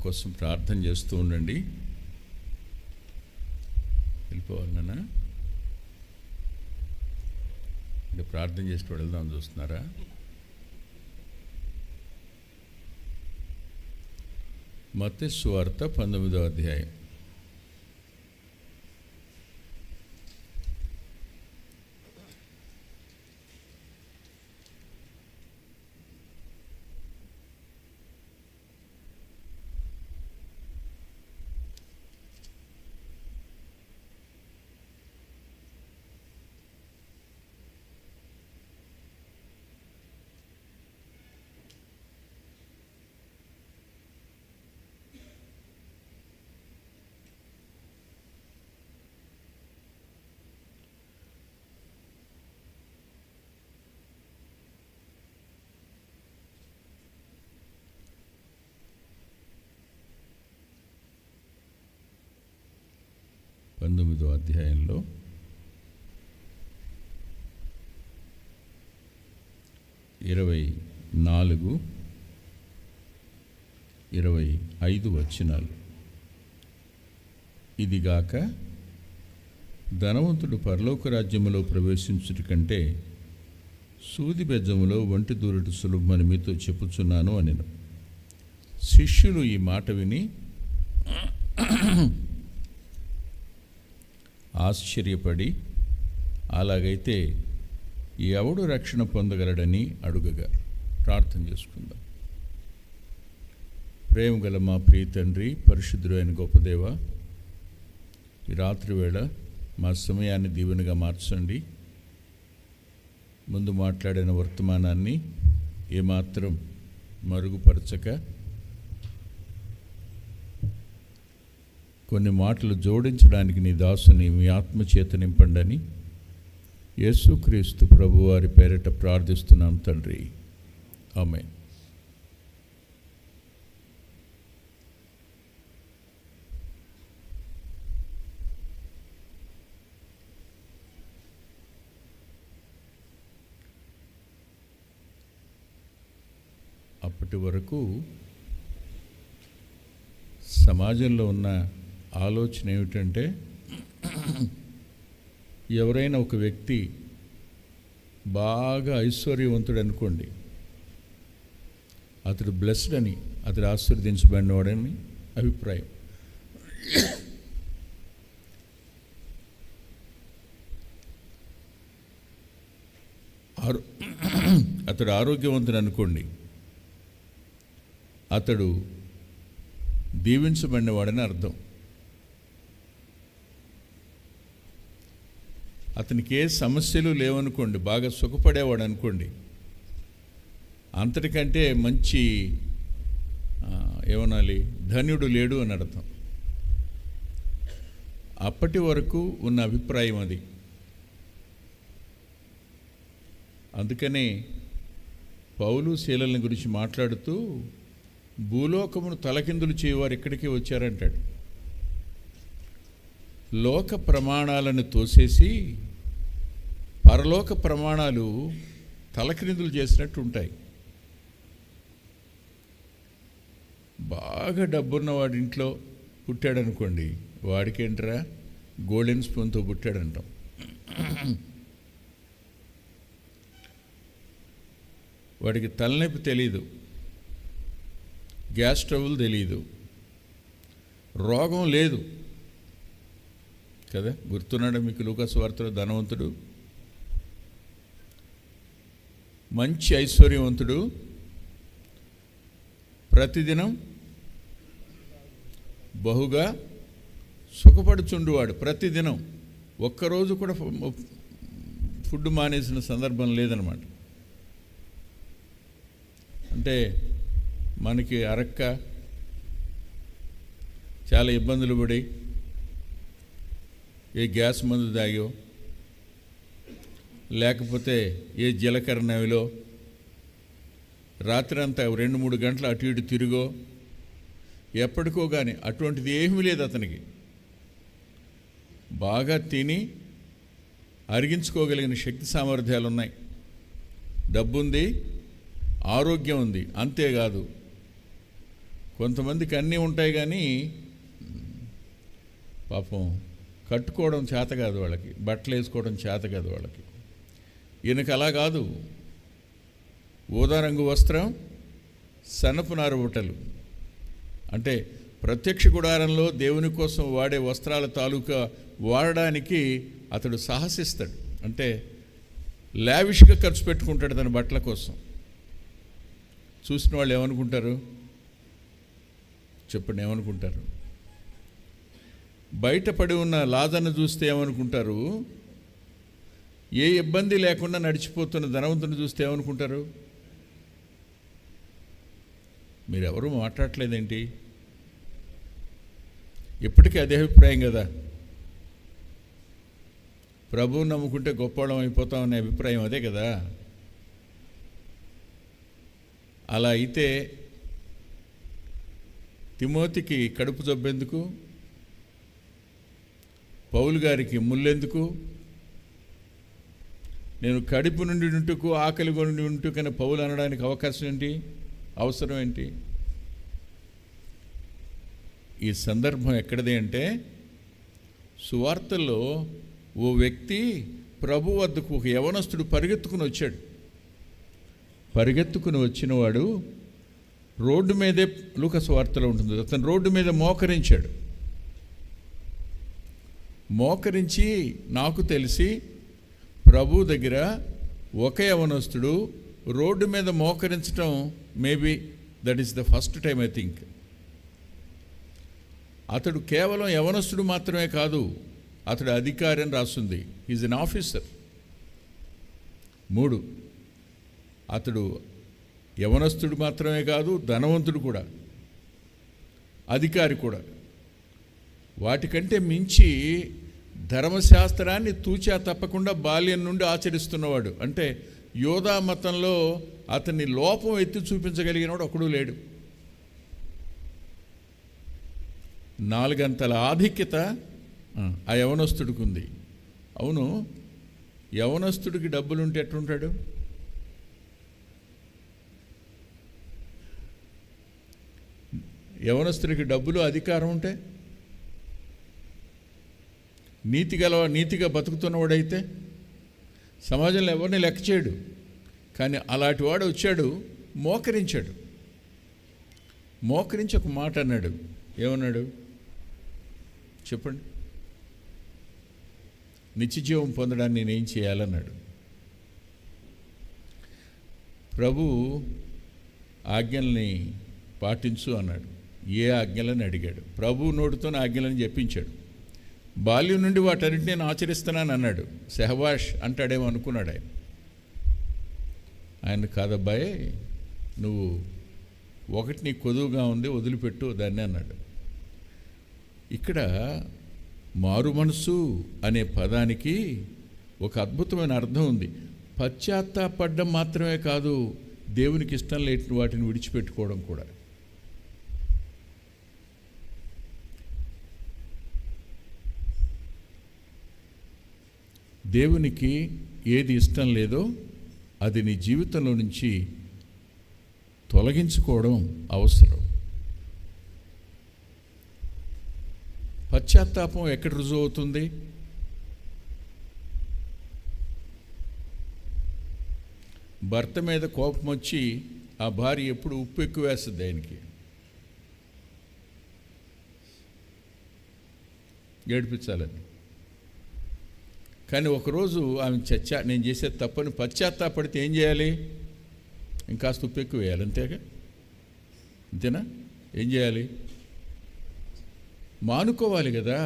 కోసం ప్రార్థన చేస్తూ ఉండండి. వెళ్ళిపోవాలన్నా అంటే ప్రార్థన చేస్తూ వెళ్దాం చూస్తున్నారా? మత్తయి సువార్త 19వ అధ్యాయం. పంతొమ్మిదో అధ్యాయంలో 24, 25 వచనాలు. ఇదిగాక ధనవంతుడు పరలోక రాజ్యములో ప్రవేశించుట కంటే సూది బెజ్జములో ఒంటి దూరటు సులభమని మీతో చెప్పుచున్నాను అనెను. శిష్యులు ఈ మాట విని ఆశ్చర్యపడి, అలాగైతే ఎవడు రక్షణ పొందగలడని అడుగగా. ప్రార్థన చేసుకుందాం. ప్రేమ గల మా ప్రియ తండ్రి, పరిశుద్ధుడు అయిన గొప్ప దేవ, ఈ రాత్రి వేళ మా సమయాన్ని దీవెనగా మార్చండి. ముందు మాట్లాడిన వర్తమానాన్ని ఏమాత్రం మరుగుపరచక కొన్ని మాటలు జోడించడానికి నీ దాసుని మీ ఆత్మచేత నింపండని యేసుక్రీస్తు ప్రభువారి పేరిట ప్రార్థిస్తున్నాం తండ్రి, ఆమేన్. అప్పటి వరకు సమాజంలో ఉన్న ఆలోచన ఏమిటంటే, ఎవరైనా ఒక వ్యక్తి బాగా ఐశ్వర్యవంతుడు అనుకోండి, అతడు బ్లెస్డ్ అని, అతడు ఆశీర్వదించబడినవాడని అభిప్రాయం. అతడు ఆరోగ్యవంతుడు అనుకోండి, అతడు దీవించబడినవాడని అర్థం. అతనికి ఏ సమస్యలు లేవనుకోండి, బాగా సుఖపడేవాడు అనుకోండి, అంతటికంటే మంచి ఏమనాలి, ధన్యుడు లేడు అని అర్థం. అప్పటి వరకు ఉన్న అభిప్రాయం అది. అందుకనే పౌలు శీలల గురించి మాట్లాడుతూ, భూలోకమును తలకిందులు చేయవారు ఇక్కడికి వచ్చారంటాడు. లోక ప్రమాణాలను తోసేసి పరలోక ప్రమాణాలు తలకిందులు చేసినట్టు ఉంటాయి. బాగా డబ్బున్నవాడి ఇంట్లో పుట్టాడనుకోండి, వాడికేంట్రా గోల్డెన్ స్పూన్తో పుట్టాడంటాం. వాడికి తలనొప్పి తెలీదు, గ్యాస్ ట్రబుల్ తెలీదు, రోగం లేదు కదా. గుర్తున్నాడు మీకు లూకాసు వార్తలో ధనవంతుడు, మంచి ఐశ్వర్యవంతుడు, ప్రతిదినం బహుగా సుఖపడుచుండువాడు. ప్రతిదినం ఒక్కరోజు కూడా ఫుడ్ మానేసిన సందర్భం లేదనమాట. అంటే మనకి అరక్క చాలా ఇబ్బందులు పడి ఏ గ్యాస్ మందు తాగో, లేకపోతే ఏ జీలకర్ర నవిలో రాత్రి అంతా 2-3 గంటలు అటు ఇటు తిరిగో, ఎప్పటికో కానీ అటువంటిది ఏమీ లేదు అతనికి. బాగా తిని అరిగించుకోగలిగిన శక్తి సామర్థ్యాలు ఉన్నాయి, డబ్బు ఉంది, ఆరోగ్యం ఉంది. అంతేకాదు కొంతమందికి అన్నీ ఉంటాయి కానీ పాపం కట్టుకోవడం చేత కాదు వాళ్ళకి, బట్టలు వేసుకోవడం చేత కాదు వాళ్ళకి. ఈయనకి అలా కాదు. ఊదా రంగు వస్త్రం, సన్నపు నార బుట్టలు. అంటే ప్రత్యక్ష గుడారంలో దేవుని కోసం వాడే వస్త్రాల తాలూకా వాడడానికి అతడు సాహసిస్తాడు. అంటే లావిష్గా ఖర్చు పెట్టుకుంటాడు తన బట్టల కోసం. చూసిన వాళ్ళు ఏమనుకుంటారు చెప్పండి, ఏమనుకుంటారు? బయటపడి ఉన్న లాజర్ను చూస్తే ఏమనుకుంటారు? ఏ ఇబ్బంది లేకుండా నడిచిపోతున్న ధనవంతుని చూస్తే ఏమనుకుంటారు? మీరెవరూ మాట్లాడట్లేదేంటి? ఇప్పటికీ అదే అభిప్రాయం కదా. ప్రభువుని నమ్ముకుంటే గొప్పవాళ్ళం అయిపోతామనే అభిప్రాయం అదే కదా. అలా అయితే తిమోతికి కడుపు జబ్బెందుకు? పౌలు గారికి ముళ్ళెందుకు? నేను కడుపు నుండి ఉంటుకు ఆకలి నుండి ఉంటుకని పౌలు అనడానికి అవకాశం ఏంటి, అవసరం ఏంటి? ఈ సందర్భం ఎక్కడిది అంటే, సువార్తల్లో ఓ వ్యక్తి ప్రభు వద్దకు ఒక యవనస్తుడు పరిగెత్తుకుని వచ్చాడు. పరిగెత్తుకుని వచ్చినవాడు రోడ్డు మీదే, లూకాసు వార్తలో ఉంటుంది, అతను రోడ్డు మీద మోకరించాడు. మోకరించి నాకు తెలిసి ప్రభు దగ్గర ఒక యవనస్తుడు రోడ్డు మీద మోకరించడం maybe that is the first time I think. అతడు కేవలం యవనస్తుడు మాత్రమే కాదు, అతడు అధికారి అని రాస్తుంది. Is N officer. 3, అతడు యవనస్తుడు మాత్రమే కాదు, ధనవంతుడు కూడా, అధికారి కూడా. వాటికంటే మించి ధర్మశాస్త్రాన్ని తూచా తప్పకుండా బాల్యం నుండి ఆచరిస్తున్నవాడు. అంటే యోధా మతంలో అతన్ని లోపం ఎత్తి చూపించగలిగినవాడు ఒకడు లేడు. 4 అంతల ఆధిక్యత ఆ యవనస్తుడికి ఉంది. అవును, యవనస్తుడికి డబ్బులుంటే ఎట్లుంటాడు? యవనస్తుడికి డబ్బులు, అధికారం ఉంటే, నీతిగా బతుకుతున్నవాడైతే సమాజంలో ఎవరిని లెక్క చేయడు. కానీ అలాంటి వాడు వచ్చాడు, మోకరించాడు. మోకరించి ఒక మాట అన్నాడు. ఏమన్నాడు చెప్పండి? నిత్యజీవం పొందడానికి నేనేం చేయాలన్నాడు. ప్రభు ఆజ్ఞల్ని పాటించు అన్నాడు. ఏ ఆజ్ఞలని అడిగాడు. ప్రభు నోటితోనే ఆజ్ఞలని చెప్పించాడు. బాల్యం నుండి వాటన్నిటిని నేను ఆచరిస్తున్నాను అన్నాడు. సెహవాష్ అంటాడేమో అనుకున్నాడు ఆయన కాదబ్బాయి, నువ్వు ఒకటి నీ కొదువుగా ఉంది, వదిలిపెట్టు దాన్ని అన్నాడు. ఇక్కడ మారు మనసు అనే పదానికి ఒక అద్భుతమైన అర్థం ఉంది. పశ్చాత్తాపడ్డం మాత్రమే కాదు, దేవునికి ఇష్టం లేని వాటిని విడిచిపెట్టుకోవడం కూడా. దేవునికి ఏది ఇష్టం లేదో అది నీ జీవితంలో నుంచి తొలగించుకోవడం అవసరం. పశ్చాత్తాపం ఎక్కడ రుజువు అవుతుంది? భర్త మీద కోపం వచ్చి ఆ భార్య ఎప్పుడు ఉప్పు ఎక్కువ వేస్తుంది ఆయనకి, ఏడిపించాలని. కానీ ఒకరోజు ఆమె నేను చేసే తప్పని పశ్చాత్తాపడితే ఏం చేయాలి? ఇంకాస్త ఉప్పు ఎక్కువ వేయాలి, అంతేగా? అంతేనా? ఏం చేయాలి? మానుకోవాలి కదా.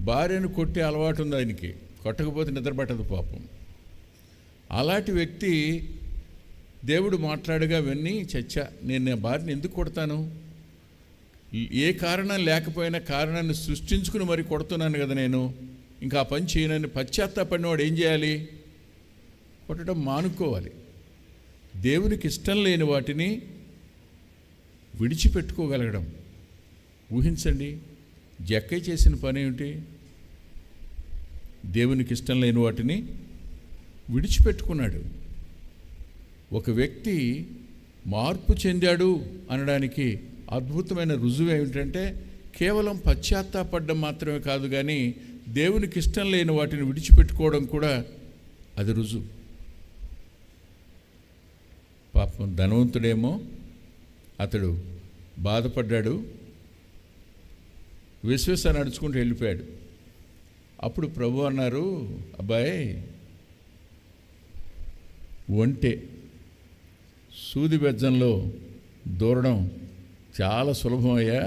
భార్యను కొట్టే అలవాటు ఉంది ఆయనకి, కొట్టకపోతే నిద్రపట్టదు పాపం. అలాంటి వ్యక్తి దేవుడు మాట్లాడగా విని, నేను నా భార్యను ఎందుకు కొడతాను? ఏ కారణం లేకపోయినా కారణాన్ని సృష్టించుకుని మరి కొడుతున్నాను కదా నేను, ఇంకా ఆ పని చేయనని పశ్చాత్తాపడినవాడు ఏం చేయాలి? కొట్టడం మానుకోవాలి. దేవునికి ఇష్టం లేని వాటిని విడిచిపెట్టుకోగలగడం. ఊహించండి, జక్కయ్య చేసిన పని ఏమిటి? దేవునికి ఇష్టం లేని వాటిని విడిచిపెట్టుకున్నాడు. ఒక వ్యక్తి మార్పు చెందాడు అనడానికి అద్భుతమైన రుజువు ఏమిటంటే కేవలం పశ్చాత్తాపడ్డం మాత్రమే కాదు, కానీ దేవునికి ఇష్టం లేని వాటిని విడిచిపెట్టుకోవడం కూడా అది రుజువు. పాపం ధనవంతుడేమో అతడు బాధపడ్డాడు, విశ్వాస నడుచుకుంటూ వెళ్ళిపోయాడు. అప్పుడు ప్రభు అన్నారు, అబ్బాయి ఒంటె సూది బెజ్జంలో దూరడం చాలా సులభమయ్యా,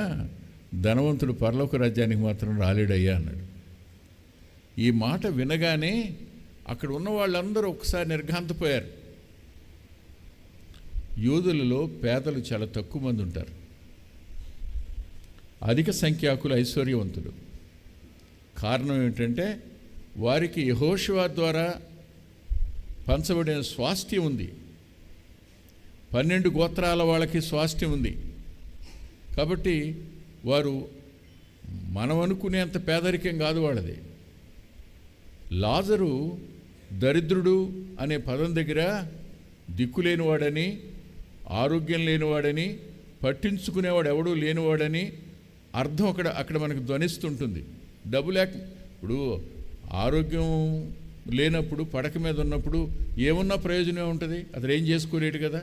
ధనవంతుడు పరలోక రాజ్యానికి మాత్రం రాలేడయ్యా అన్నాడు. ఈ మాట వినగానే అక్కడ ఉన్న వాళ్ళందరూ ఒకసారి నిర్ఘాంతపోయారు. యూదులలో పేదలు చాలా తక్కువ మంది ఉంటారు, అధిక సంఖ్యాకులు ఐశ్వర్యవంతులు. కారణం ఏమిటంటే వారికి యెహోషువ ద్వారా పంచబడిన స్వాస్థ్యం ఉంది. 12 గోత్రాల వాళ్ళకి స్వాస్థ్యం ఉంది. కాబట్టి వారు మనం అనుకునేంత పేదరికం కాదు వాళ్ళది. లాజరు దరిద్రుడు అనే పదం దగ్గర దిక్కులేనివాడని, ఆరోగ్యం లేనివాడని, పట్టించుకునేవాడు ఎవడూ లేనివాడని అర్థం అక్కడ మనకు ధ్వనిస్తుంటుంది. ఇప్పుడు ఆరోగ్యం లేనప్పుడు పడక మీద ఉన్నప్పుడు ఏమున్నా ప్రయోజనం ఉంటుంది, అతను ఏం చేసుకోలేడు కదా.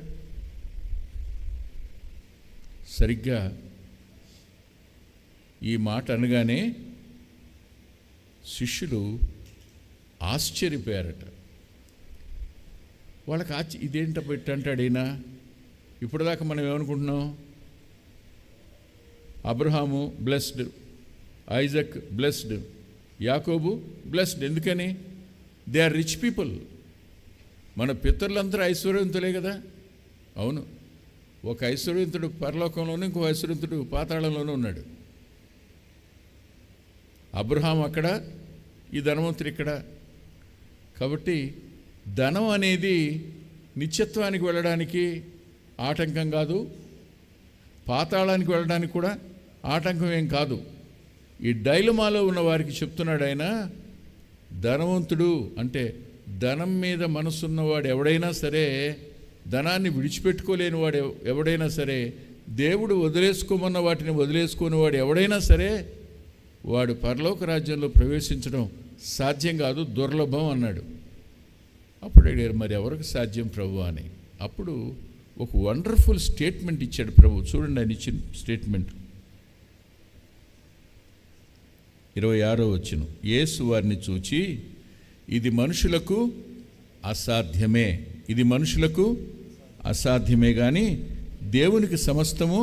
సరిగ్గా ఈ మాట అనగానే శిష్యులు ఆశ్చర్యపోయారట. వాళ్ళకి ఇదేంట పెట్టంటాడైనా, ఇప్పటిదాకా మనం ఏమనుకుంటున్నాం, అబ్రహాము బ్లెస్డ్, ఐజక్ బ్లెస్డ్, యాకోబు బ్లెస్డ్. ఎందుకని? They are rich people. మన పితరులందరూ ఐశ్వర్యవంతులే కదా. అవును, ఒక ఐశ్వర్యవంతుడు పరలోకంలోనూ, ఇంకో ఐశ్వర్యవంతుడు పాతాళంలోనూ ఉన్నాడు. అబ్రహాం అక్కడ, ఈ ధనవంతుడు ఇక్కడ. కాబట్టి ధనం అనేది నిత్యత్వానికి వెళ్ళడానికి ఆటంకం కాదు, పాతాళానికి వెళ్ళడానికి కూడా ఆటంకం ఏం కాదు. ఈ డైలమాలో ఉన్న వారికి చెప్తున్నాడు ఆయన, ధనవంతుడు అంటే ధనం మీద మనసున్నవాడు ఎవడైనా సరే, ధనాన్ని విడిచిపెట్టుకోలేని వాడు ఎవడైనా సరే, దేవుడు వదిలేసుకోమన్న వాటిని వదిలేసుకుని వాడు ఎవడైనా సరే, వాడు పరలోక రాజ్యంలో ప్రవేశించడం సాధ్యం కాదు, దుర్లభం అన్నాడు. అప్పుడు అడిగారు, మరి ఎవరికి సాధ్యం ప్రభు అని. అప్పుడు ఒక వండర్ఫుల్ స్టేట్మెంట్ ఇచ్చాడు ప్రభు. చూడండి ఆయన ఇచ్చిన స్టేట్మెంట్. 26వ వచనం. యేసు వారిని చూచి, ఇది మనుషులకు అసాధ్యమే, ఇది మనుషులకు అసాధ్యమే కానీ దేవునికి సమస్తము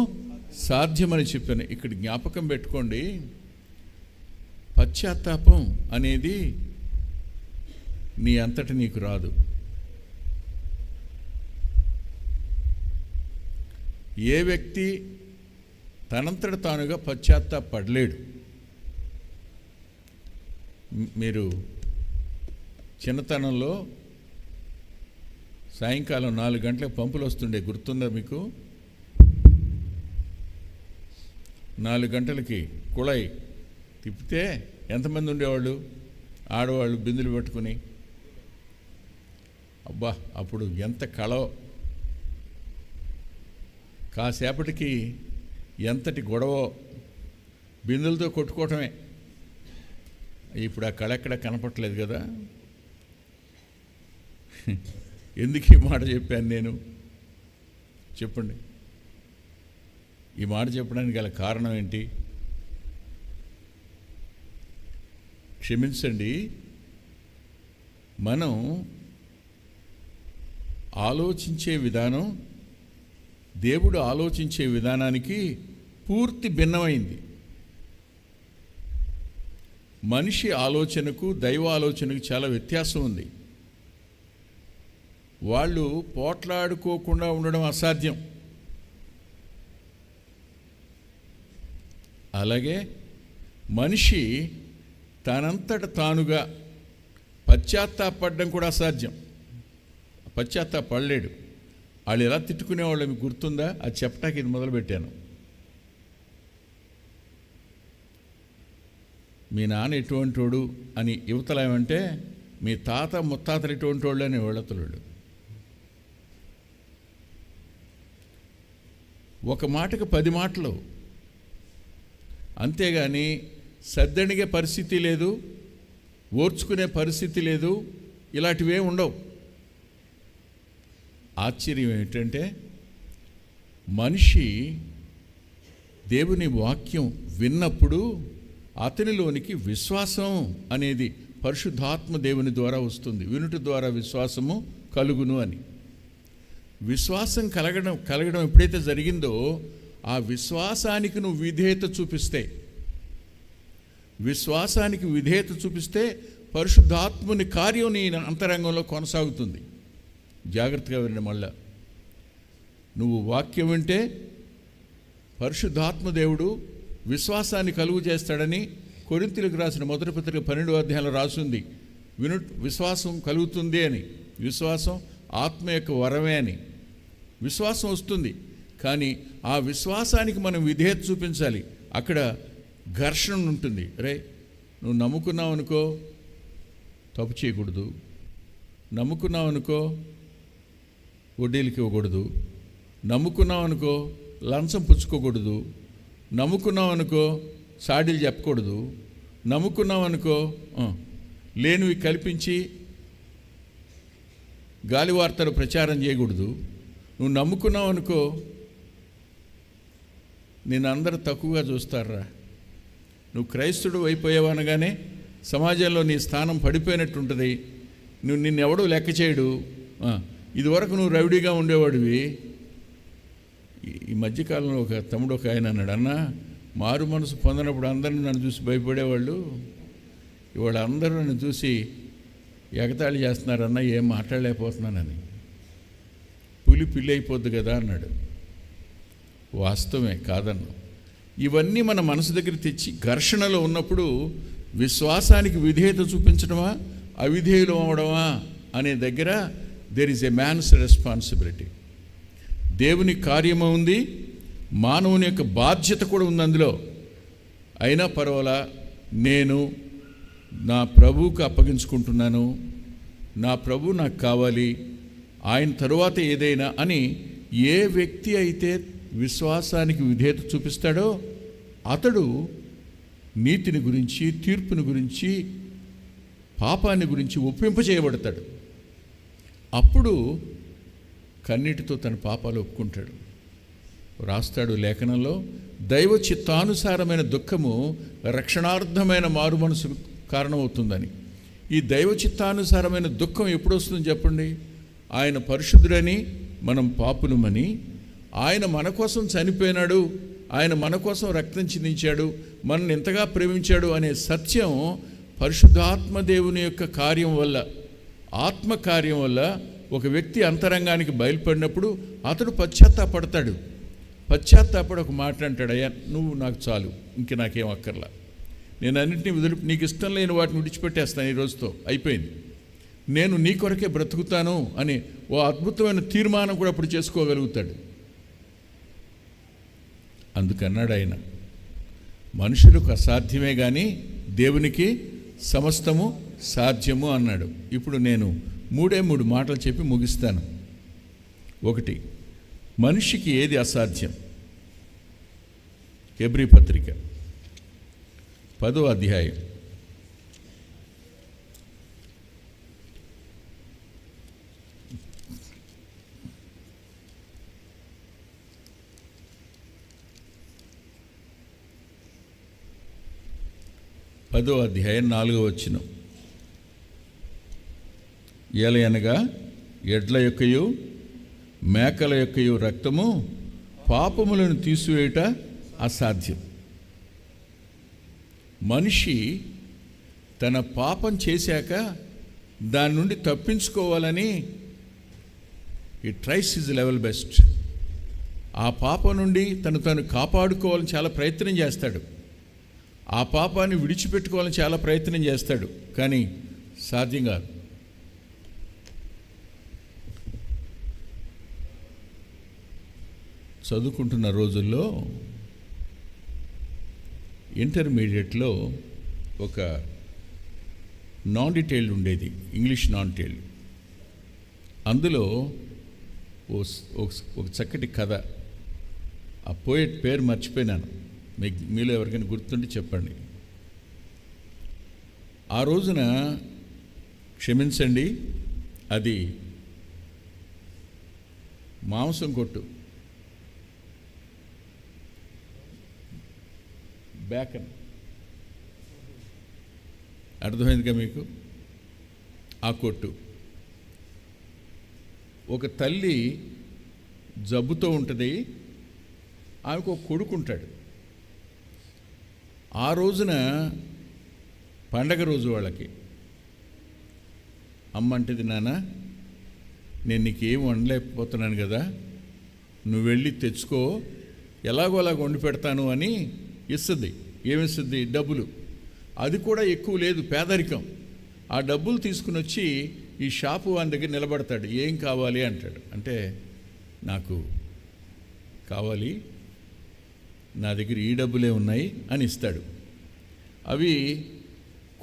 సాధ్యమని చెప్పాను. ఇక్కడ జ్ఞాపకం పెట్టుకోండి, పశ్చాత్తాపం అనేది నీ అంతటి నీకు రాదు. ఏ వ్యక్తి తనంతట తానుగా పశ్చాత్తాపడలేడు. మీరు చిన్నతనంలో సాయంకాలం 4 గంటలకు పంపులు వస్తుండే, గుర్తుందా మీకు? 4 గంటలకి కుళాయి తిప్పితే ఎంతమంది ఉండేవాళ్ళు? ఆడవాళ్ళు బిందులు పట్టుకుని. అబ్బా, అప్పుడు ఎంత కళ! కాసేపటికి ఎంతటి గొడవ, బిందులతో కొట్టుకోవటమే. ఇప్పుడు ఆ కళ ఎక్కడ కనపట్లేదు కదా. ఎందుకు ఈ మాట చెప్పాను నేను? చెప్పండి, ఈ మాట చెప్పడానికి గల కారణం ఏంటి? క్షమించండి, మనం ఆలోచించే విధానం దేవుడు ఆలోచించే విధానానికి పూర్తి భిన్నమైంది. మనిషి ఆలోచనకు దైవ ఆలోచనకు చాలా వ్యత్యాసం ఉంది. వాళ్ళు పోట్లాడుకోకుండా ఉండడం అసాధ్యం. అలాగే మనిషి తనంతట తానుగా పశ్చాత్తాపడడం కూడా అసాధ్యం. పశ్చాత్తాపడలేడు. వాళ్ళు ఎలా తిట్టుకునేవాళ్ళు మీకు గుర్తుందా? అది చెప్పటానికి ఇది మొదలుపెట్టాను. మీ నాన్న ఎటువంటి వాడు అని యువతలు ఏమంటే, మీ తాత ముత్తాతలు ఎటువంటి వాళ్ళు అని వాళ్ళతలు. ఒక మాటకు 10 మాటలు. అంతేగాని సద్దణిగే పరిస్థితి లేదు, ఓర్చుకునే పరిస్థితి లేదు, ఇలాంటివే ఉండవు. ఆశ్చర్యం ఏమిటంటే మనిషి దేవుని వాక్యం విన్నప్పుడు అతనిలోనికి విశ్వాసం అనేది పరిశుద్ధాత్మ దేవుని ద్వారా వస్తుంది. వినుట ద్వారా విశ్వాసము కలుగును అని. విశ్వాసం కలగడం ఎప్పుడైతే జరిగిందో ఆ విశ్వాసానికి నువ్వు విధేయత చూపిస్తే పరిశుద్ధాత్ముని కార్యం నీ అంతరంగంలో కొనసాగుతుంది. జాగ్రత్తగా వినండి. మళ్ళా నువ్వు వాక్యం వింటే పరిశుద్ధాత్మ దేవుడు విశ్వాసాన్ని కలుగు చేస్తాడని కొరింథీయులకు రాసిన మొదటి పత్రిక 12వ అధ్యాయంలో రాసింది. విశ్వాసం కలుగుతుంది అని. విశ్వాసం ఆత్మ యొక్క వరమే అని. విశ్వాసం వస్తుంది, కానీ ఆ విశ్వాసానికి మనం విధేయత చూపించాలి. అక్కడ ఘర్షణ ఉంటుంది. రే, నువ్వు నమ్ముకున్నావు అనుకో తప్పు చేయకూడదు, నమ్ముకున్నావు అనుకో వడ్డీలకి ఇవ్వకూడదు, నమ్ముకున్నావు అనుకో లంచం పుచ్చుకోకూడదు, నమ్ముకున్నావు అనుకో సాడీలు చెప్పకూడదు, నమ్ముకున్నావు అనుకో లేనివి కల్పించి గాలి వార్తలు ప్రచారం చేయకూడదు, నువ్వు నమ్ముకున్నావు అనుకో నేను అందరూ తక్కువగా చూస్తారా, నువ్వు క్రైస్తుడు అయిపోయావనగానే సమాజంలో నీ స్థానం పడిపోయినట్టుంటుంది, నిన్నెవడూ లెక్క చేయడు, ఇదివరకు నువ్వు రౌడీగా ఉండేవాడివి. ఈ మధ్యకాలంలో ఒక తమ్ముడు ఒక ఆయన అన్నాడు, అన్న మారు మనసు పొందినప్పుడు అందరిని నన్ను చూసి భయపడేవాళ్ళు, ఇవాళ అందరూ నన్ను చూసి ఎగతాళి చేస్తున్నారన్న, ఏం మాట్లాడలేకపోతున్నానని. పులి పిల్లి అయిపోద్ది కదా అన్నాడు. వాస్తవమే, కాదన్ను. ఇవన్నీ మన మనసు దగ్గర తెచ్చి ఘర్షణలో ఉన్నప్పుడు విశ్వాసానికి విధేయత చూపించడమా అవిధేయులు అవ్వడమా అనే దగ్గర there is a man's responsibility. దేవుని కార్యము ఉంది, మానవుని యొక్క బాధ్యత కూడా ఉంది అందులో. అయినా పర్వాలా, నేను నా ప్రభువుకు అప్పగించుకుంటున్నాను, నా ప్రభు నాకు కావాలి, ఆయన తరువాత ఏదైనా అని ఏ వ్యక్తి అయితే విశ్వాసానికి విధేయత చూపిస్తాడో అతడు నీతిని గురించి, తీర్పుని గురించి, పాపాన్ని గురించి ఒప్పింపజేయబడతాడు. అప్పుడు కన్నీటితో తన పాపాలు ఒప్పుకుంటాడు. రాస్తాడు లేఖనంలో, దైవ చిత్తానుసారమైన దుఃఖము రక్షణార్థమైన మారు మనసు కారణమవుతుందని. ఈ దైవ చిత్తానుసారమైన దుఃఖం ఎప్పుడు వస్తుందని చెప్పండి? ఆయన పరిశుద్ధుడని మనం పాపులమని, ఆయన మన కోసం చనిపోయినాడు, ఆయన మన కోసం రక్తం చిందించాడు, మనల్ని ఎంతగా ప్రేమించాడు అనే సత్యం పరిశుద్ధాత్మ దేవుని యొక్క కార్యం వల్ల, ఆత్మ కార్యం వల్ల ఒక వ్యక్తి అంతరంగానికి బయలుపడినప్పుడు అతడు పశ్చాత్తాపడతాడు. పశ్చాత్తాపడి ఒక మాట అంటాడు, అయ్యా నువ్వు నాకు చాలు, ఇంక నాకేం అక్కర్లా, నేను అన్నింటినీ నీకు ఇష్టం లేని వాటిని విడిచిపెట్టేస్తాను, ఈ రోజుతో అయిపోయింది, నేను నీ కొరకే బ్రతుకుతాను అని ఓ అద్భుతమైన తీర్మానం కూడా అప్పుడు చేసుకోగలుగుతాడు. అందుకన్నాడు ఆయన, మనుషులకు అసాధ్యమే కానీ దేవునికి సమస్తము సాధ్యము అన్నాడు. ఇప్పుడు నేను 3 మాటలు చెప్పి ముగిస్తాను. 1, మనిషికి ఏది అసాధ్యం? హెబ్రీ పత్రిక 10వ అధ్యాయం 4వ వచనం. ఏలయనగా ఎడ్ల యొక్కయు మేకల యొక్కయు రక్తము పాపములను తీసివేయుట అసాధ్యం. మనిషి తన పాపం చేశాక దాని నుండి తప్పించుకోవాలని ఈ ట్రైస్ హిజ్ లెవెల్ బెస్ట్. ఆ పాపం నుండి తను కాపాడుకోవాలని చాలా ప్రయత్నం చేస్తాడు, ఆ పాపాన్ని విడిచిపెట్టుకోవాలని చాలా ప్రయత్నం చేస్తాడు, కానీ సాధ్యం కాదు. చదువుకుంటున్న రోజుల్లో ఇంటర్మీడియట్లో ఒక నాన్ డీటెయిల్డ్ ఉండేది, ఇంగ్లీష్ నాన్ డీటెయిల్డ్. అందులో ఒక చక్కటి కథ. ఆ పోయెట్ పేరు మర్చిపోయినాను, మీలో ఎవరికైనా గుర్తుంటే చెప్పండి. ఆ రోజున క్షమించండి, అది మాంసం కొట్టు, బేకన్, అర్థమైందిగా మీకు? ఆ కొట్టు. ఒక తల్లి జబ్బుతో ఉంటుంది, ఆమెకు ఒక కొడుకుంటాడు. ఆ రోజున పండగ రోజు వాళ్ళకి అమ్మ అంటది, నాన్న నేను నీకేం వండలేకపోతున్నాను కదా, నువ్వు వెళ్ళి తెచ్చుకో, ఎలాగో అలాగ వండి పెడతాను అని ఇస్తుంది. ఏమిస్తుంది? డబ్బులు. అది కూడా ఎక్కువ లేదు, పేదరికం. ఆ డబ్బులు తీసుకుని వచ్చి ఈ షాపు వాని దగ్గర నిలబడతాడు. ఏం కావాలి అంటాడు. అంటే నాకు కావాలి, నా దగ్గర ఈ డబ్బులే ఉన్నాయి అని ఇస్తాడు. అవి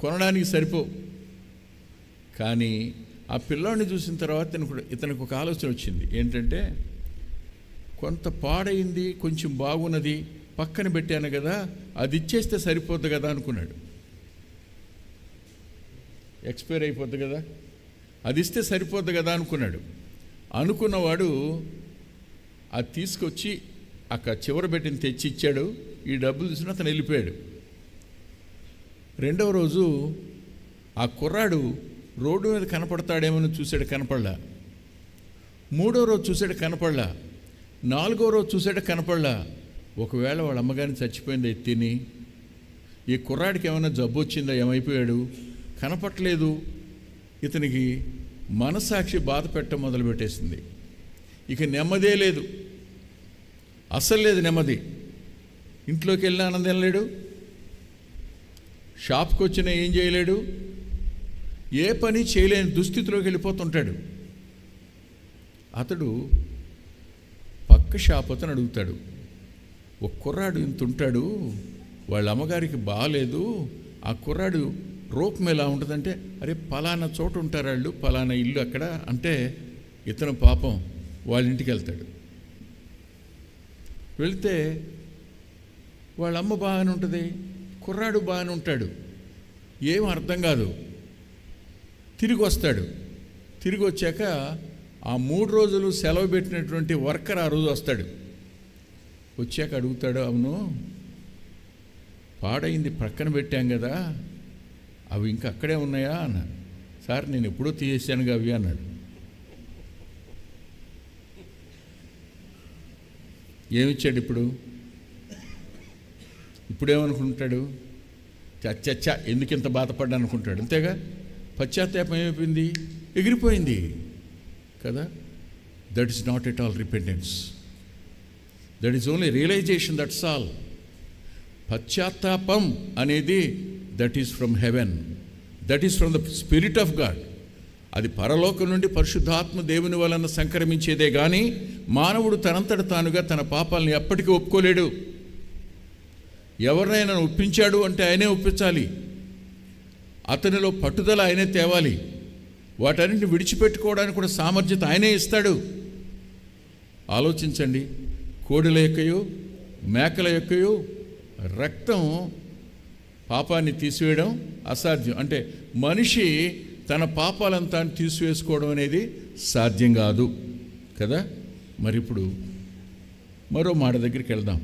కొనడానికి సరిపో. కానీ ఆ పిల్లాడిని చూసిన తర్వాత ఇతనికి ఒక ఆలోచన వచ్చింది. ఏంటంటే, కొంత పాడైంది, కొంచెం బాగున్నది పక్కన పెట్టాను కదా, అది ఇచ్చేస్తే సరిపోద్ది కదా అనుకున్నాడు. ఎక్స్పైర్ అయిపోద్ది కదా, అది ఇస్తే సరిపోద్ది కదా అనుకున్నాడు. అనుకున్నవాడు అది తీసుకొచ్చి అక్కడ చివర పెట్టిన తెచ్చి ఇచ్చాడు. ఈ డబ్బులు తీసుకుని అతను వెళ్ళిపోయాడు. రెండవ రోజు ఆ కుర్రాడు రోడ్డు మీద కనపడతాడేమని చూశాడు, కనపడలా. మూడో రోజు చూశాడు, కనపడలా. నాలుగో రోజు చూశాడు, కనపడలా. ఒకవేళ వాళ్ళ అమ్మగారిని చచ్చిపోయింది తిని, ఈ కుర్రాడికి ఏమైనా జబ్బు వచ్చిందా, ఏమైపోయాడు, కనపట్లేదు. ఇతనికి మనస్సాక్షి బాధ పెట్ట మొదలుపెట్టేసింది. ఇక నెమ్మదే లేదు, అస్సలు లేదు నెమ్మది. ఇంట్లోకి వెళ్ళిన ఆనందం లేడు, షాప్కి వచ్చినా ఏం చేయలేడు, ఏ పని చేయలేని దుస్థితిలోకి వెళ్ళిపోతుంటాడు. అతడు పక్క షాప్ అతను అడుగుతాడు, ఒక కుర్రాడు ఇంత ఉంటాడు, వాళ్ళ అమ్మగారికి బాగాలేదు, ఆ కుర్రాడు రూపం ఎలా ఉంటుందంటే, అరే పలానా చోట ఉంటారు వాళ్ళు, పలానా ఇల్లు అక్కడ అంటే, ఇతను పాపం వాళ్ళ ఇంటికి వెళ్తాడు. వెళ్తే వాళ్ళ అమ్మ బాగానే ఉంటుంది, కుర్రాడు బాగానే ఉంటాడు, ఏం అర్థం కాదు. తిరిగి వస్తాడు. తిరిగి వచ్చాక ఆ 3 రోజులు సెలవు పెట్టినటువంటి వర్కర్ ఆ రోజు వస్తాడు. వచ్చాక అడుగుతాడు, అవును పాడైంది పక్కన పెట్టాం కదా, అవి ఇంకా అక్కడే ఉన్నాయా అన్నాడు. సార్ నేను ఎప్పుడో తీసేసానుగా అవి అన్నాడు. ఏమిచ్చాడు ఇప్పుడు? ఇప్పుడేమనుకుంటాడు? చచ్చచ్చా ఎందుకు ఇంత బాధపడ్డా అనుకుంటాడు. అంతేగా, పశ్చాత్తాపం ఏమైపోయింది, ఎగిరిపోయింది కదా. That is not at all repentance, that is only realization, that's all. పశ్చాత్తాపం అనేది that is from heaven, that is from the spirit of God. అది పరలోకం నుండి పరిశుద్ధాత్మ దేవుని వలన సంక్రమించేదే కానీ మానవుడు తనంతట తానుగా తన పాపాలని ఎప్పటికీ ఒప్పుకోలేడు. ఎవరినైనా ఒప్పించాడు అంటే ఆయనే ఒప్పించాలి, అతనిలో పట్టుదల ఆయనే తేవాలి, వాటన్నింటిని విడిచిపెట్టుకోవడానికి కూడా సామర్థ్యత ఆయనే ఇస్తాడు. ఆలోచించండి, కోడెల యొక్కయో మేకల యొక్కయో రక్తం పాపాన్ని తీసివేయడం అసాధ్యం. అంటే మనిషి తన పాపాలంతా తీసివేసుకోవడం అనేది సాధ్యం కాదు కదా. మరి ఇప్పుడు మరో మాట దగ్గరికి వెళ్దాం.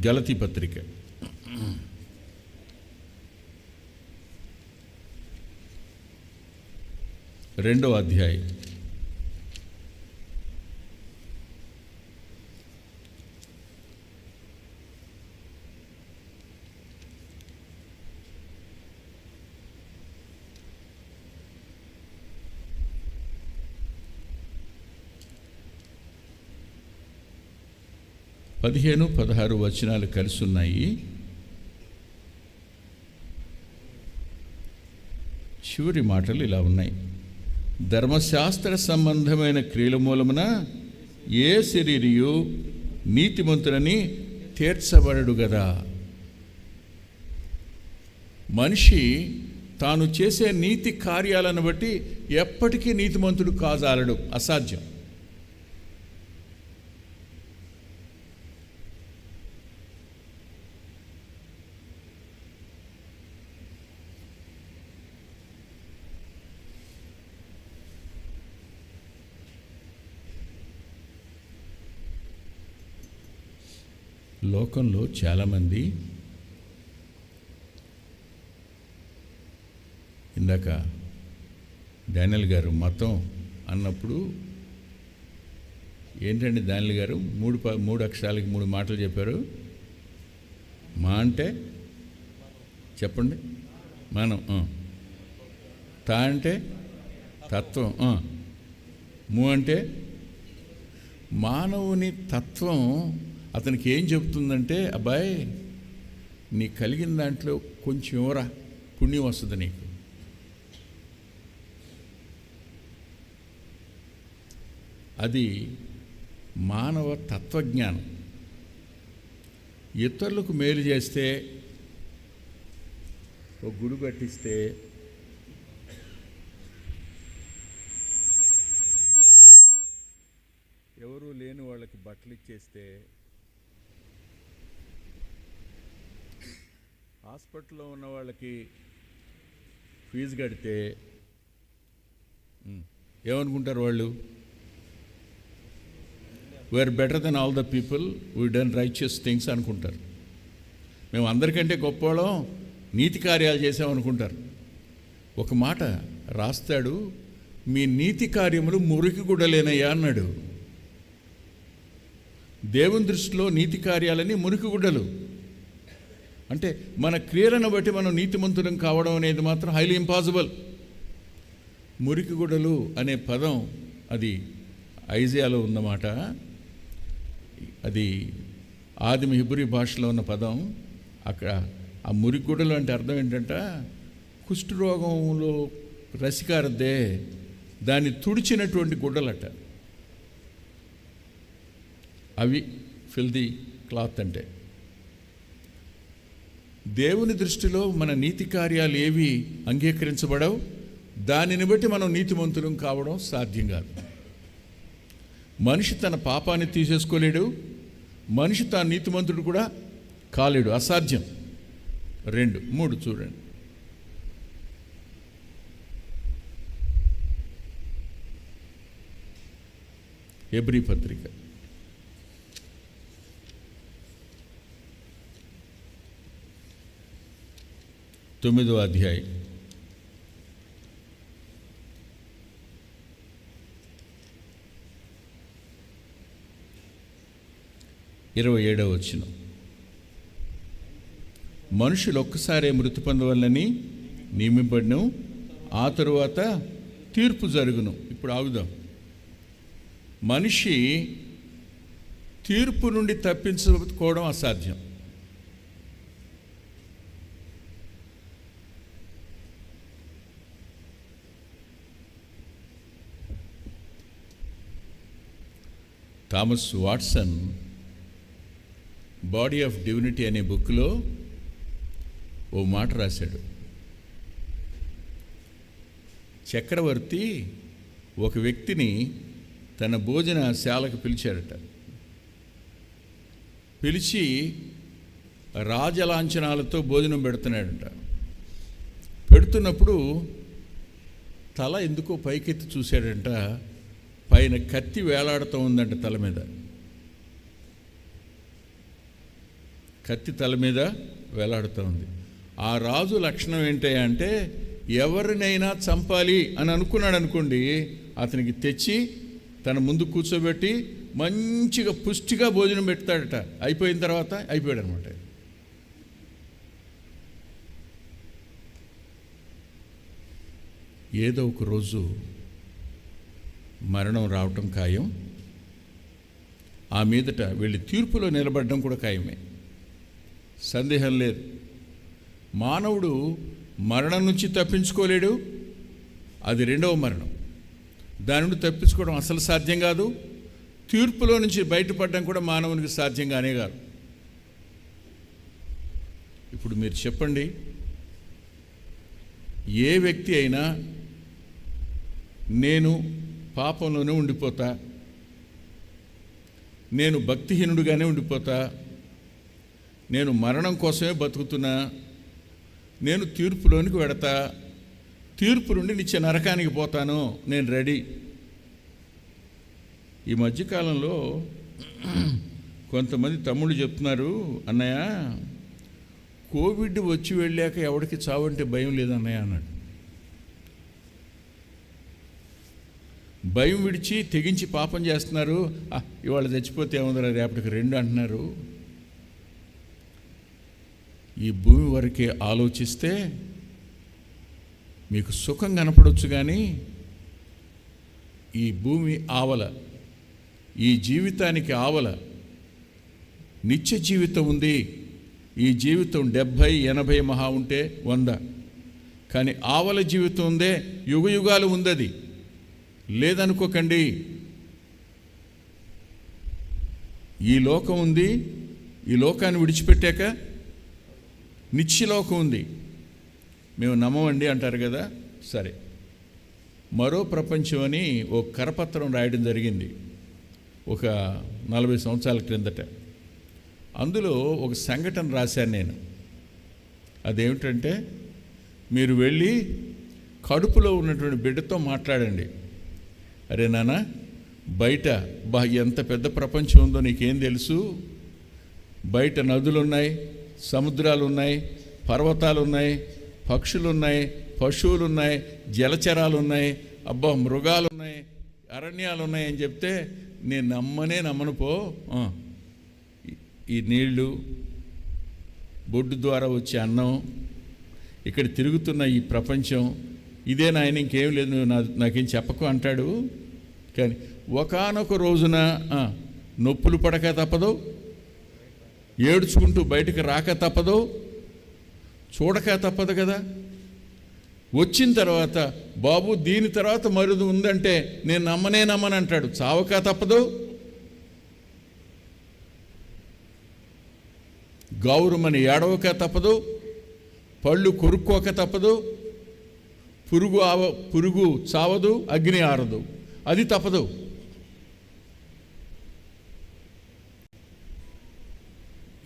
గలతీ పత్రిక 2వ అధ్యాయం 15-16 వచనాలు కలిసి ఉన్నాయి. చివరి మాటలు ఇలా ఉన్నాయి. ధర్మశాస్త్ర సంబంధమైన క్రియల మూలమున ఏ శరీరియు నీతిమంతులని తీర్చబడడు గదా. మనిషి తాను చేసే నీతి కార్యాలను బట్టి ఎప్పటికీ నీతిమంతుడు కాజాలడు, అసాధ్యం. లోకంలో చాలామంది ఇందాక డానియల్ గారు మతం అన్నప్పుడు ఏంటండి డానియల్ గారు మూడు అక్షరాలకి 3 మాటలు చెప్పారు. మా అంటే చెప్పండి, మనం. తా అంటే తత్వం. ము అంటే మానవుని తత్వం. అతనికి ఏం చెబుతుందంటే, అబ్బాయి నీకు కలిగిన దాంట్లో కొంచెం ఎవరా పుణ్యం వస్తుంది నీకు. అది మానవ తత్వజ్ఞానం. ఇతరులకు మేలు చేస్తే, ఒక గుడి కట్టిస్తే, ఎవరూ లేని వాళ్ళకి బట్టలు ఇచ్చేస్తే, హాస్పిటల్లో ఉన్న వాళ్ళకి ఫీజు కడితే ఏమనుకుంటారు వాళ్ళు? We're better than all the people we done righteous things అనుకుంటారు. మేము అందరికంటే గొప్పవాళ్ళం, నీతి కార్యాలు చేసామనుకుంటారు. ఒక మాట రాస్తాడు, మీ నీతి కార్యములు మురికి గుడ్డలేనయ్యా అన్నాడు. దేవుని దృష్టిలో నీతి కార్యాలని మురికి గుడ్డలు. అంటే మన క్రియలను బట్టి మనం నీతిమంతులం కావడం అనేది మాత్రం హైలీ ఇంపాసిబుల్. మురికి గుడ్డలు అనే పదం అది ఐజియాలో ఉన్నమాట. అది ఆదిమ హిబ్రీ భాషలో ఉన్న పదం. అక్కడ ఆ మురికి గుడ్డలు అంటే అర్థం ఏంటంటే, కుష్ఠరోగంలో రసికారద్దే దాన్ని తుడిచినటువంటి గుడ్డలట. అవి ఫిల్దీ క్లాత్ అంటే. దేవుని దృష్టిలో మన నీతి కార్యాలు ఏవి అంగీకరించబడవు. దానిని బట్టి మనం నీతిమంతులం కావడం సాధ్యం కాదు. మనిషి తన పాపాన్ని తీసేసుకోలేడు, మనిషి తాను నీతిమంతుడు కూడా కాలేడు, అసాధ్యం. 2, 3 చూడండి. హెబ్రీ పత్రిక 9వ అధ్యాయం 27వ వచనం. మనుషులు ఒక్కసారే మృతి పొందవలనని నియమింపబడిన, ఆ తరువాత తీర్పు జరుగును. ఇప్పుడు ఆగుదాం. మనిషి తీర్పు నుండి తప్పించుకోవడం అసాధ్యం. Thomas Watson body of divinity అనే బుక్లో ఓ మాట రాశాడు. చక్రవర్తి ఒక వ్యక్తిని తన భోజనశాలకు పిలిచాడట. పిలిచి రాజలాంఛనాలతో భోజనం పెడుతున్నాడట. పెడుతున్నప్పుడు తల ఎందుకో పైకెత్తి చూశాడంట. పైన కత్తి వేలాడుతూ ఉందంట తల మీద. కత్తి తల మీద వేలాడుతూ ఉంది. ఆ రాజు లక్షణం ఏంటంటే, ఎవరినైనా చంపాలి అని అనుకున్నాడు అనుకోండి, అతనికి తెచ్చి తన ముందు కూర్చోబెట్టి మంచిగా పుష్టిగా భోజనం పెడతాడట. అయిపోయిన తర్వాత అయిపోయాడు అనమాట. ఏదో ఒక రోజు మరణం రావటం ఖాయం. ఆ మీదట వెళ్ళి తీర్పులో నిలబడడం కూడా ఖాయమే, సందేహం లేదు. మానవుడు మరణం నుంచి తప్పించుకోలేడు. అది 2వ మరణం. దాని నుండి తప్పించుకోవడం అసలు సాధ్యం కాదు. తీర్పులో నుంచి బయటపడడం కూడా మానవునికి సాధ్యంగానే కాదు. ఇప్పుడు మీరు చెప్పండి, ఏ వ్యక్తి అయినా నేను పాపంలోనే ఉండిపోతా, నేను భక్తిహీనుడిగానే ఉండిపోతా, నేను మరణం కోసమే బతుకుతున్నా, నేను తీర్పులోనికి వెడతా, తీర్పు నుండి నిత్య నరకానికి పోతాను, నేను రెడీ. ఈ మధ్యకాలంలో కొంతమంది తమ్ముళ్ళు చెప్తున్నారు, అన్నయ్య కోవిడ్ వచ్చి వెళ్ళాక ఎవరికి చావంటే భయం లేదన్నయ్య అన్నాడు. భయం విడిచి తెగించి పాపం చేస్తున్నారు. ఇవాళ చచ్చిపోతే ఏముందరా రేపటికి 2 అంటున్నారు. ఈ భూమి వరకే ఆలోచిస్తే మీకు సుఖం కనపడవచ్చు, కానీ ఈ భూమి ఆవల, ఈ జీవితానికి ఆవల నిత్య జీవితం ఉంది. ఈ జీవితం 70, 80 మహా ఉంటే 100, కానీ ఆవల జీవితం ఉందే, యుగయుగాలు ఉంది. అది లేదనుకోకండి. ఈ లోకం ఉంది, ఈ లోకాన్ని విడిచిపెట్టాక నిత్యలోకం ఉంది. మేము నమ్మమండి అంటారు కదా. సరే, మరో ప్రపంచం అని ఓ కరపత్రం రాయడం జరిగింది ఒక 40 సంవత్సరాల క్రిందట. అందులో ఒక సంఘటన రాశాను నేను. అదేమిటంటే, మీరు వెళ్ళి కడుపులో ఉన్నటువంటి బిడ్డతో మాట్లాడండి. అరే నాన్న, బయట ఎంత పెద్ద ప్రపంచం ఉందో నీకేం తెలుసు? బయట నదులు ఉన్నాయి, సముద్రాలు ఉన్నాయి, పర్వతాలు ఉన్నాయి, పక్షులు ఉన్నాయి, పశువులు ఉన్నాయి, జలచరాలు ఉన్నాయి, మృగాలు ఉన్నాయి, అరణ్యాలు ఉన్నాయి అని చెప్తే నేను నమ్మను పో. ఈ నీళ్లు, బొడ్డు ద్వారా వచ్చే అన్నం, ఇక్కడ తిరుగుతున్న ఈ ప్రపంచం ఇదే నాయన, ఇంకేం లేదు, నువ్వు నాకేం చెప్పకు అంటాడు. కానీ ఒకానొక రోజున నొప్పులు పడక తప్పదు, ఏడ్చుకుంటూ బయటకు రాక తప్పదు, చూడక తప్పదు కదా. వచ్చిన తర్వాత బాబు దీని తర్వాత మరుదు ఉందంటే నేను నమ్మను అంటాడు. చావక తప్పదు, గౌరమని ఏడవక తప్పదు, పళ్ళు కొరుక్కోక తప్పదు, పురుగు చావదు, అగ్ని ఆరదు, అది తప్పదు.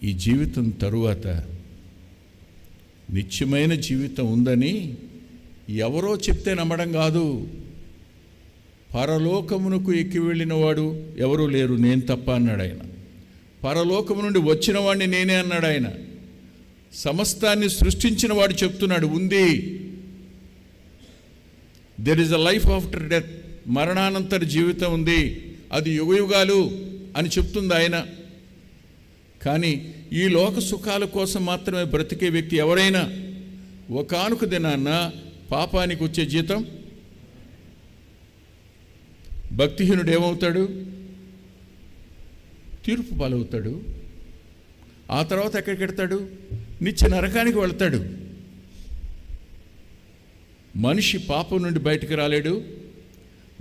ఈ జీవితం తరువాత నిత్యమైన జీవితం ఉందని ఎవరో చెప్తే నమ్మడం కాదు. పరలోకమునకు ఎక్కి వెళ్ళిన వాడు ఎవరూ లేరు, నేను తప్ప అన్నాడు ఆయన. పరలోకము నుండి వచ్చిన వాడిని నేనే అన్నాడు ఆయన. సమస్తాన్ని సృష్టించిన వాడు చెప్తున్నాడు, ఉంది. There is a life after death, మరణానంతర జీవితం ఉంది, అది యుగయుగాలు అని చెప్తుంది ఆయన. కానీ ఈ లోక సుఖాల కోసం మాత్రమే బ్రతికే వ్యక్తి ఎవరైనా ఒకానొక దినాన్న పాపానికి వచ్చే జీతం, భక్తిహీనుడు ఏమవుతాడు? తీర్పు పాలవుతాడు. ఆ తర్వాత ఎక్కడికి వెళ్తాడు? నిత్య నరకానికి వెళ్తాడు. మనిషి పాపం నుండి బయటకు రాలేడు,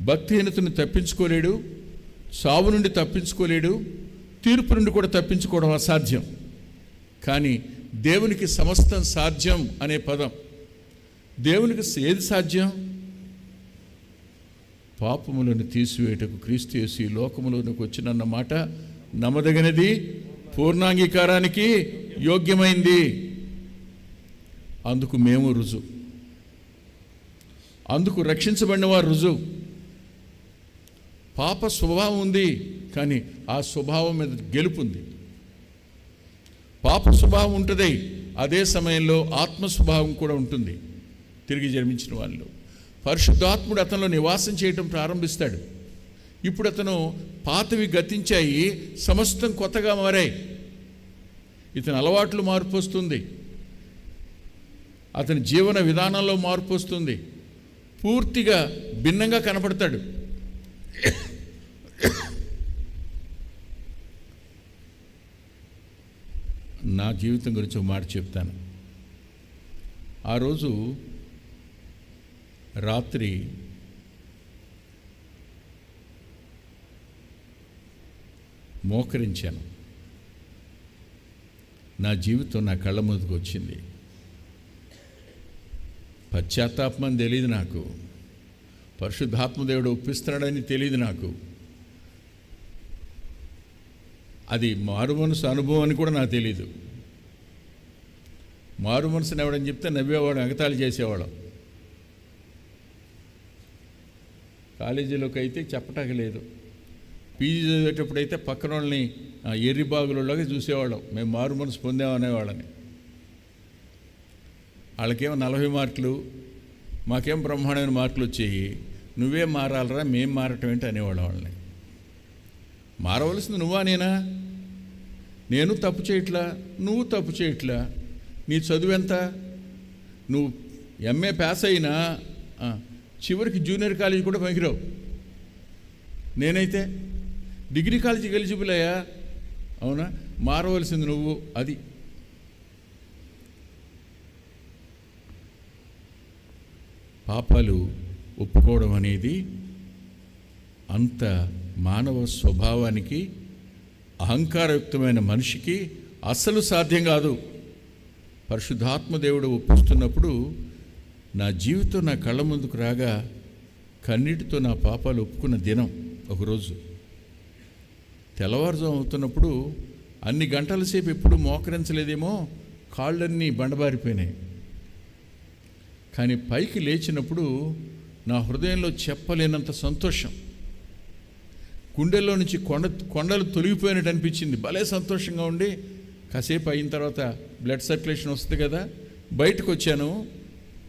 భక్తిహీనతను తప్పించుకోలేడు, సావు నుండి తప్పించుకోలేడు, తీర్పు నుండి కూడా తప్పించుకోవడం అసాధ్యం. కానీ దేవునికి సమస్తం సాధ్యం అనే పదం, దేవునికి ఏది సాధ్యం? పాపములను తీసివేయటకు క్రీస్తు యేసు ఈ లోకములోనికి వచ్చినన్న మాట నమ్మదగినది, పూర్ణాంగీకారానికి యోగ్యమైంది. అందుకు మేము రుజువు, అందుకు రక్షించబడిన వారు రుజువు. పాప స్వభావం ఉంది, కానీ ఆ స్వభావం మీద గెలుపుంది. పాప స్వభావం ఉంటుంది, అదే సమయంలో ఆత్మ స్వభావం కూడా ఉంటుంది. తిరిగి జన్మించిన వాళ్ళు పరిశుద్ధాత్ముడు అతనిలో నివాసం చేయటం ప్రారంభిస్తాడు. ఇప్పుడు అతను పాతవి గతించాయి, సమస్తం కొత్తగా మారాయి. ఇతని అలవాట్లు మార్పు వస్తుంది, అతని జీవన విధానంలో మార్పు వస్తుంది, పూర్తిగా భిన్నంగా కనపడతాడు. నా జీవితం గురించి ఒక మాట చెప్తాను. ఆ రోజు రాత్రి మోకరించాను. నా జీవితం నా కళ్ళ ముందుకు వచ్చింది. పశ్చాత్తాపం అని తెలియదు నాకు, పరిశుద్ధాత్మదేవుడు ఒప్పిస్తున్నాడని తెలియదు నాకు, అది మారు మనసు అనుభవం అని కూడా నాకు తెలీదు. మారు మనసుని ఎవడని చెప్తే నవ్వేవాడు, ఎగతాళి చేసేవాడు. కాలేజీలోకి అయితే చెప్పటానికి లేదు, పీజీ చదివేటప్పుడు అయితే పక్కన వాళ్ళని ఎర్రి బాగులలాగా చూసేవాళ్ళం, మేము మారు మనసు పొందామనేవాళ్ళని. వాళ్ళకేమో 40 మార్కులు, మాకేం బ్రహ్మాండమైన మార్కులు వచ్చాయి. నువ్వే మారాలరా, మేం మారటం ఏంటి అనేవాళ్ళం వాళ్ళని. మారవలసింది నువ్వా నేనా? నేను తప్పు చేయట్లా, నువ్వు తప్పు చేయట్లా. నీ చదువు ఎంత? నువ్వు ఎంఏ పాస్ అయినా చివరికి జూనియర్ కాలేజీ కూడా పనికిరావు. నేనైతే డిగ్రీ కాలేజీకి ఎలిజిబుల్ అయ్యా. అవునా? మారవలసింది నువ్వు. అది పాపాలు ఒప్పుకోవడం అనేది అంత మానవ స్వభావానికి, అహంకారయుక్తమైన మనిషికి అస్సలు సాధ్యం కాదు. పరిశుద్ధాత్మదేవుడు ఒప్పిస్తున్నప్పుడు నా జీవితం నా కళ్ళ ముందుకు రాగా కన్నీటితో నా పాపాలు ఒప్పుకున్న దినం ఒకరోజు. తెల్లవారుజాము అవుతున్నప్పుడు అన్ని గంటల సేపు ఎప్పుడు మోకరించలేదేమో, కాళ్ళన్నీ బండబారిపోయినాయి. కానీ పైకి లేచినప్పుడు నా హృదయంలో చెప్పలేనంత సంతోషం. గుండెల్లో నుంచి కొండలు తొలగిపోయినట్టు అనిపించింది. భలే సంతోషంగా ఉండి కాసేపు అయిన తర్వాత బ్లడ్ సర్క్యులేషన్ వస్తుంది కదా, బయటకు వచ్చాను.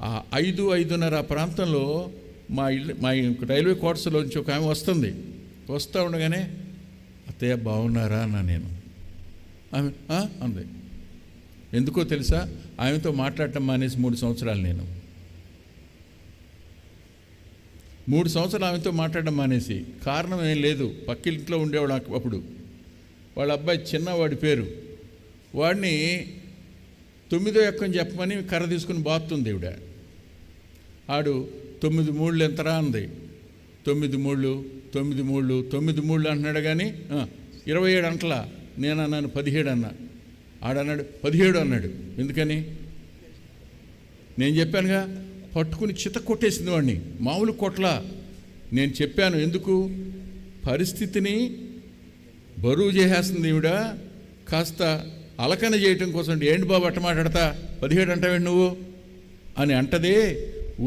ఆ 5-5:30 ప్రాంతంలో మా రైల్వే క్వార్టర్స్లో నుంచి ఒక ఆమె వస్తుంది. వస్తూ ఉండగానే అత్తయ్య బాగున్నారా అన్నా నేను. ఆమె అంది. ఎందుకో తెలుసా? ఆమెతో మాట్లాడటం మానేసి 3 సంవత్సరాలు నేను 3 సంవత్సరాలు ఆమెతో మాట్లాడడం మానేసి. కారణం ఏం లేదు, పక్కింట్లో ఉండేవాడు అప్పుడు. వాళ్ళ అబ్బాయి చిన్నవాడి పేరు, వాడిని 9వ ఎక్కని చెప్పమని కర్ర తీసుకుని బాతుంది ఈవిడ. ఆడు 9 మూళ్ళు ఎంతరా అంది. 9 మూళ్ళు 9 మూళ్ళు 9 మూళ్ళు అంటున్నాడు. కానీ 27 అంటలా. నేను అన్నాను 17 అన్నా. ఆడన్నాడు 17 అన్నాడు. ఎందుకని? నేను చెప్పానుగా, పట్టుకుని చిత కొట్టేసింది వాడిని. మామూలు కొట్లా. నేను చెప్పాను ఎందుకు, పరిస్థితిని బరువు చేసేస్తుంది ఈవిడ, కాస్త అలకన చేయటం కోసం. ఏంటి బాబు అట్ట మాట్లాడతా, 17 అంటావేంటి నువ్వు అని అంటదే.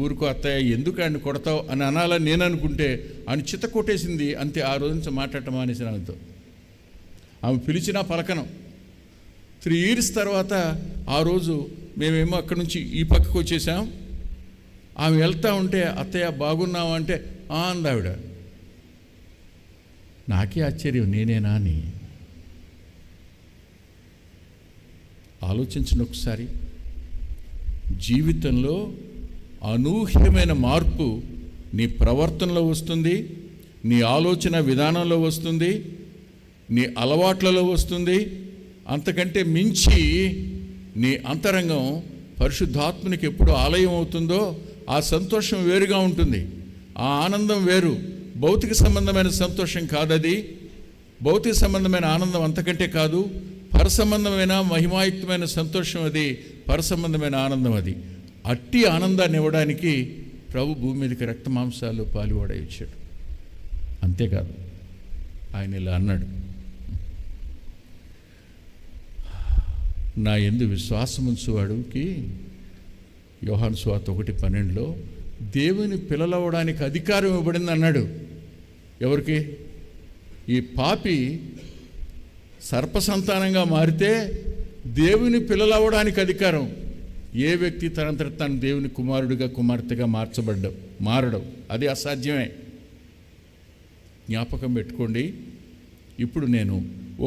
ఊరుకో అత్తయ్య, ఎందుకు ఆయన కొడతావు అని అనాలని నేను అనుకుంటే ఆయన చిత్త కొట్టేసింది. అంతే. ఆ రోజు నుంచి మాట్లాడటం మానేసిన ఆమెతో. ఆమె పిలిచినా పలకనం. 3 years తర్వాత ఆ రోజు మేమేమో అక్కడి నుంచి ఈ పక్కకు వచ్చేసాం. ఆమె వెళ్తూ ఉంటే అత్తయ్య బాగున్నావా అంటే అందావిడ. నాకే ఆశ్చర్యం, నేనేనా అని. ఆలోచించిన ఒకసారి, జీవితంలో అనూహ్యమైన మార్పు నీ ప్రవర్తనలో వస్తుంది, నీ ఆలోచన విధానంలో వస్తుంది, నీ అలవాట్లలో వస్తుంది. అంతకంటే మించి నీ అంతరంగం పరిశుద్ధాత్మనికి ఎప్పుడు ఆలయం అవుతుందో ఆ సంతోషం వేరుగా ఉంటుంది. ఆ ఆనందం వేరు. భౌతిక సంబంధమైన సంతోషం కాదది. భౌతిక సంబంధమైన ఆనందం అంతకంటే కాదు. పరసంబంధమైన మహిమాయుక్తమైన సంతోషం అది. పరసంబంధమైన ఆనందం అది. అట్టి ఆనందాన్ని ఇవ్వడానికి ప్రభు భూమి మీదకి రక్తమాంసాలు పాలువాడై వచ్చాడు. అంతేకాదు, ఆయన ఇలా అన్నాడు, నా యందు విశ్వాసముంచువాడికి, యోహాను సువార్త 1:12 దేవుని పిల్లలవ్వడానికి అధికారం ఇవ్వబడింది అన్నాడు. ఎవరికి? ఈ పాపి సర్పసంతానంగా మారితే దేవుని పిల్లలవ్వడానికి అధికారం. ఏ వ్యక్తి తనంతట తాను దేవుని కుమారుడిగా కుమార్తెగా మారడం అది అసాధ్యమే. జ్ఞాపకం పెట్టుకోండి. ఇప్పుడు నేను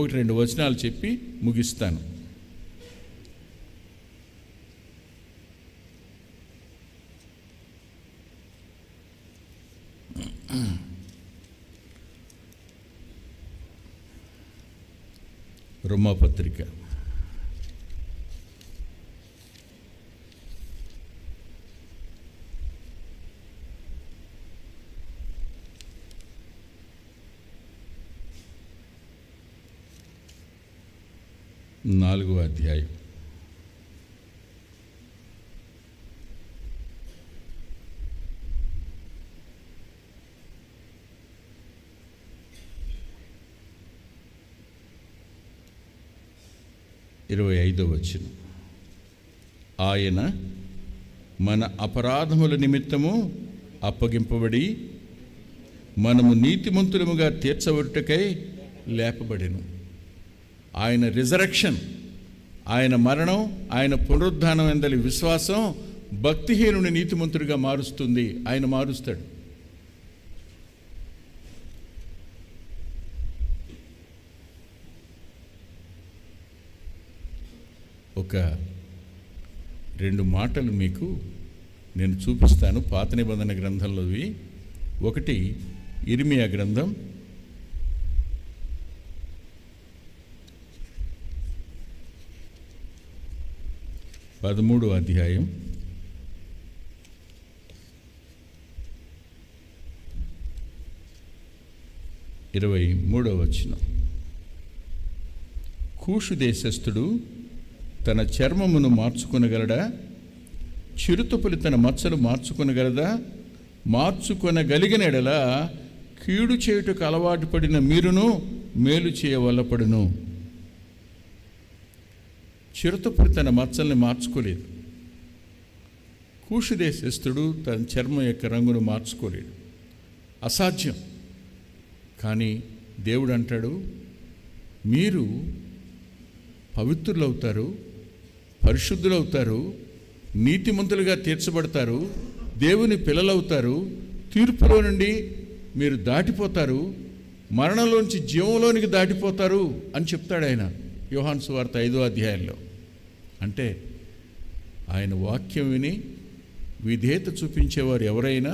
1-2 వచనాలు చెప్పి ముగిస్తాను. రోమాపత్రిక 4వ అధ్యాయం. ఇరవై 25వ వచనం. ఆయన మన అపరాధముల నిమిత్తము అప్పగింపబడి మనము నీతిమంతులముగా తీర్చబడుటకై లేపబడెను. ఆయన రిజరెక్షన్, ఆయన మరణం, ఆయన పునరుద్ధానం ఎందలి విశ్వాసం భక్తిహీనుని నీతిమంతుడిగా మారుస్తుంది. ఆయన మారుస్తాడు. ఒక 2 మాటలు మీకు నేను చూపిస్తాను పాత నిబంధన గ్రంథంలోవి. ఒకటి ఇర్మియా గ్రంథం 13వ అధ్యాయం 23వ వచనం. కూషు దేశస్థుడు తన చర్మమును మార్చుకొనగలడా? చిరుతపులి తన మచ్చలు మార్చుకొనగలదా? మార్చుకొనగలిగిన ఎడల కీడు చేయుటకు అలవాటు పడిన మీరును మేలు చేయవలపడును. చిరుతపులి తన మచ్చల్ని మార్చుకోలేదు. కూషు దేశస్థుడు తన చర్మం యొక్క రంగును మార్చుకోలేడు, అసాధ్యం. కానీ దేవుడు అంటాడు, మీరు పవిత్రులవుతారు, పరిశుద్ధులవుతారు, నీతిమంతులుగా తీర్చబడతారు, దేవుని పిల్లలవుతారు, తీర్పులో నుండి మీరు దాటిపోతారు, మరణంలోంచి జీవంలోనికి దాటిపోతారు అని చెప్తాడు ఆయన యోహాను సువార్త 5వ అధ్యాయంలో. అంటే ఆయన వాక్యం విని విధేయత చూపించేవారు ఎవరైనా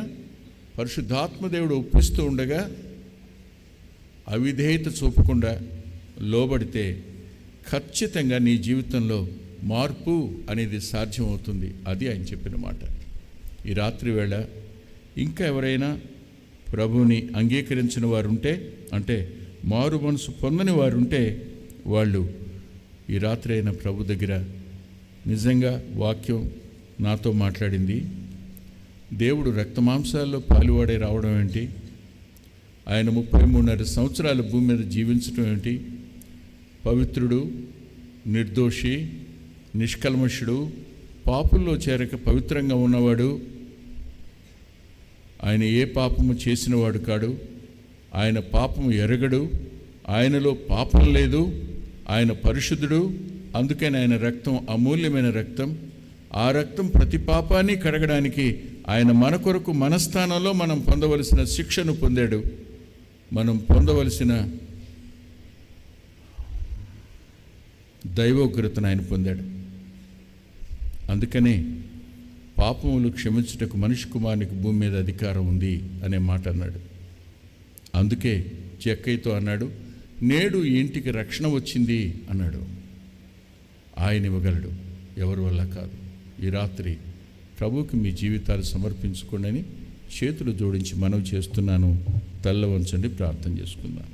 పరిశుద్ధాత్మదేవుడు ఒప్పిస్తూ ఉండగా అవిధేయత చూపకుండా లోబడితే ఖచ్చితంగా నీ జీవితంలో మార్పు అనేది సాధ్యమవుతుంది. అది ఆయన చెప్పిన మాట. ఈ రాత్రి వేళ ఇంకా ఎవరైనా ప్రభువుని అంగీకరించిన వారు ఉంటే, అంటే మారు మనసు పొందని వారు ఉంటే, వాళ్ళు ఈ రాత్రి అయిన ప్రభు దగ్గర నిజంగా వాక్యం నాతో మాట్లాడింది, దేవుడు రక్తమాంసాల్లో పాలువాడే రావడం ఏంటి, ఆయన 33.5 సంవత్సరాలు భూమి మీద జీవించడం ఏంటి, పవిత్రుడు, నిర్దోషి, నిష్కల్మషుడు, పాపుల్లో చేరక పవిత్రంగా ఉన్నవాడు, ఆయన ఏ పాపము చేసినవాడు కాడు, ఆయన పాపము ఎరగడు, ఆయనలో పాపం లేదు, ఆయన పరిశుద్ధుడు. అందుకని ఆయన రక్తం అమూల్యమైన రక్తం. ఆ రక్తం ప్రతి పాపాన్ని కడగడానికి ఆయన మన కొరకు మన స్థానంలో మనం పొందవలసిన శిక్షను పొందాడు. మనం పొందవలసిన దైవోగ్రతను ఆయన పొందాడు. అందుకనే పాపములు క్షమించుటకు మనిషి కుమారునికి భూమి మీద అధికారం ఉంది అనే మాట అన్నాడు. అందుకే జక్కయ్యతో అన్నాడు, నేడు ఇంటికి రక్షణ వచ్చింది అన్నాడు. ఆయన ఇవ్వగలడు, ఎవరి వల్ల కాదు. ఈ రాత్రి ప్రభువుకి మీ జీవితాలు సమర్పించుకోండి అని చేతులు జోడించి మనవి చేస్తున్నాను. తల్ల వంచండి, ప్రార్థన చేసుకుందాం.